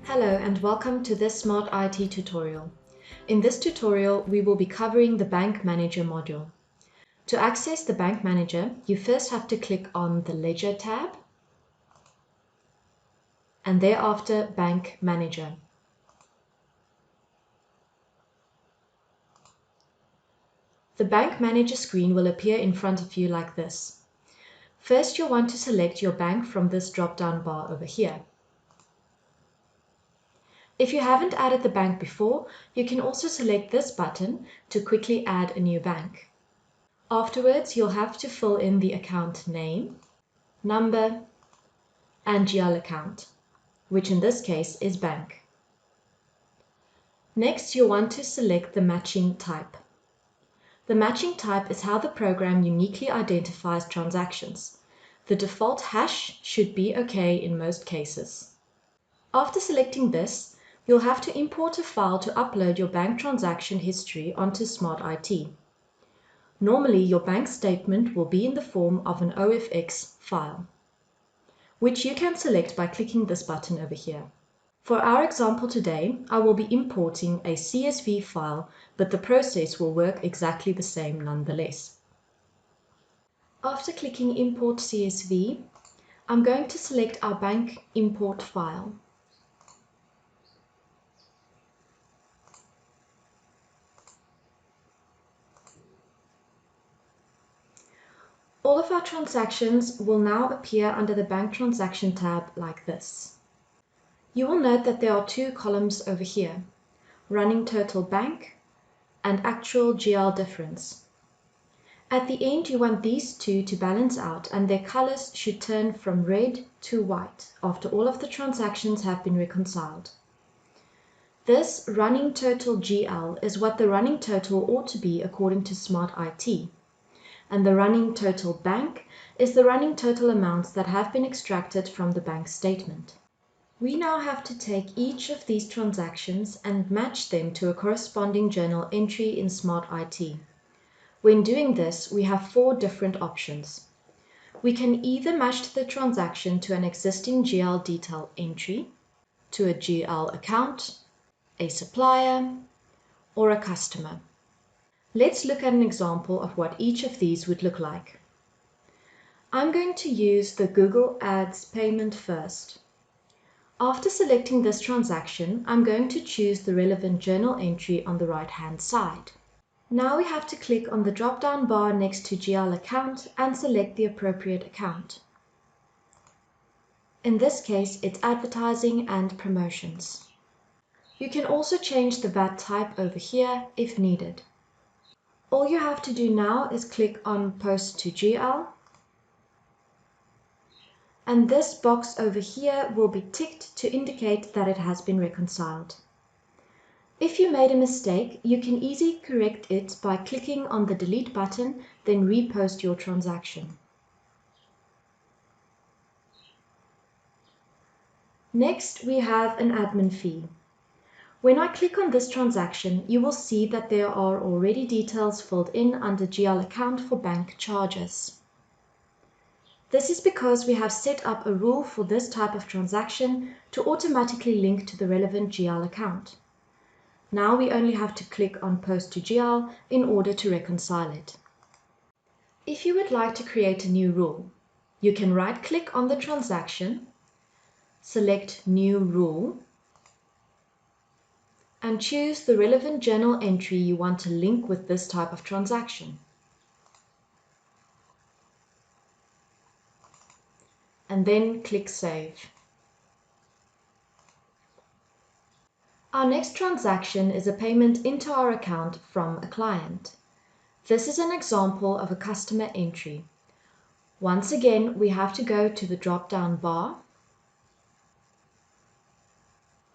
Hello and welcome to this Smart IT tutorial. In this tutorial, we will be covering the Bank Manager module. To access the Bank Manager, you first have to click on the Ledger tab and thereafter Bank Manager. The Bank Manager screen will appear in front of you like this. First, you'll want to select your bank from this drop-down bar over here. If you haven't added the bank before, you can also select this button to quickly add a new bank. Afterwards, you'll have to fill in the account name, number, and GL account, which in this case is bank. Next, you'll want to select the matching type. The matching type is how the program uniquely identifies transactions. The default hash should be OK in most cases. After selecting this, you'll have to import a file to upload your bank transaction history onto Smart IT. Normally, your bank statement will be in the form of an OFX file, which you can select by clicking this button over here. For our example today, I will be importing a CSV file, but the process will work exactly the same nonetheless. After clicking Import CSV, I'm going to select our bank import file. All of our transactions will now appear under the Bank Transaction tab like this. You will note that there are two columns over here, Running Total Bank and Actual GL Difference. At the end, you want these two to balance out and their colors should turn from red to white after all of the transactions have been reconciled. This Running Total GL is what the running total ought to be according to Smart IT. And the running total bank is the running total amounts that have been extracted from the bank statement. We now have to take each of these transactions and match them to a corresponding journal entry in Smart IT. When doing this, we have four different options. We can either match the transaction to an existing GL detail entry, to a GL account, a supplier, or a customer. Let's look at an example of what each of these would look like. I'm going to use the Google Ads payment first. After selecting this transaction, I'm going to choose the relevant journal entry on the right-hand side. Now we have to click on the drop-down bar next to GL account and select the appropriate account. In this case, it's advertising and promotions. You can also change the VAT type over here if needed. All you have to do now is click on Post to GL, and this box over here will be ticked to indicate that it has been reconciled. If you made a mistake, you can easily correct it by clicking on the Delete button, then repost your transaction. Next, we have an admin fee. When I click on this transaction, you will see that there are already details filled in under GL account for bank charges. This is because we have set up a rule for this type of transaction to automatically link to the relevant GL account. Now we only have to click on Post to GL in order to reconcile it. If you would like to create a new rule, you can right-click on the transaction, select New Rule, and choose the relevant journal entry you want to link with this type of transaction. And then click Save. Our next transaction is a payment into our account from a client. This is an example of a customer entry. Once again, we have to go to the drop-down bar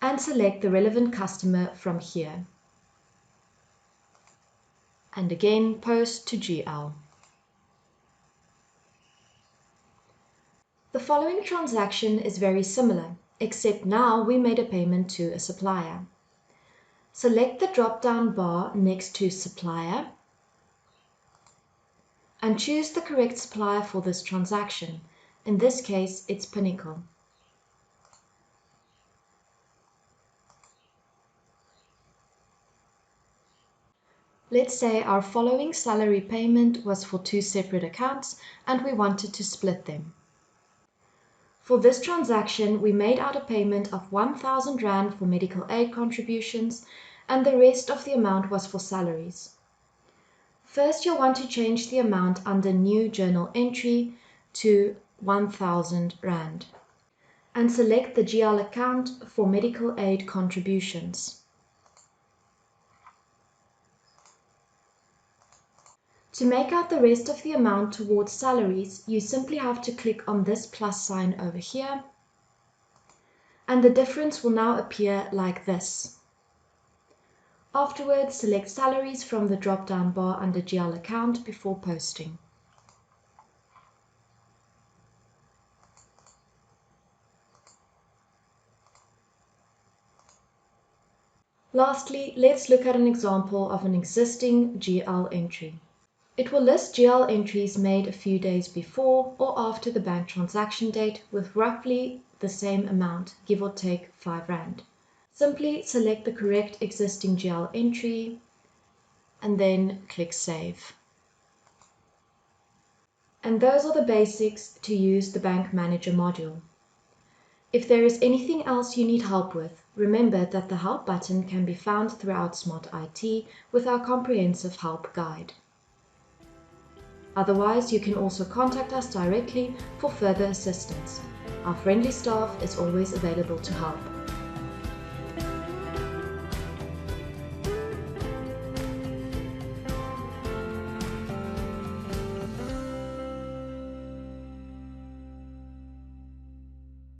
and select the relevant customer from here. And again, Post to GL. The following transaction is very similar, except now we made a payment to a supplier. Select the drop-down bar next to Supplier and choose the correct supplier for this transaction. In this case, it's Pinnacle. Let's say our following salary payment was for two separate accounts and we wanted to split them. For this transaction, we made out a payment of 1,000 Rand for medical aid contributions and the rest of the amount was for salaries. First, you'll want to change the amount under New Journal Entry to 1,000 Rand and select the GL account for medical aid contributions. To make out the rest of the amount towards salaries, you simply have to click on this plus sign over here, and the difference will now appear like this. Afterwards, select salaries from the drop-down bar under GL account before posting. Lastly, let's look at an example of an existing GL entry. It will list GL entries made a few days before or after the bank transaction date with roughly the same amount, give or take 5 Rand. Simply select the correct existing GL entry and then click Save. And those are the basics to use the Bank Manager module. If there is anything else you need help with, remember that the Help button can be found throughout Smart IT with our comprehensive help guide. Otherwise, you can also contact us directly for further assistance. Our friendly staff is always available to help.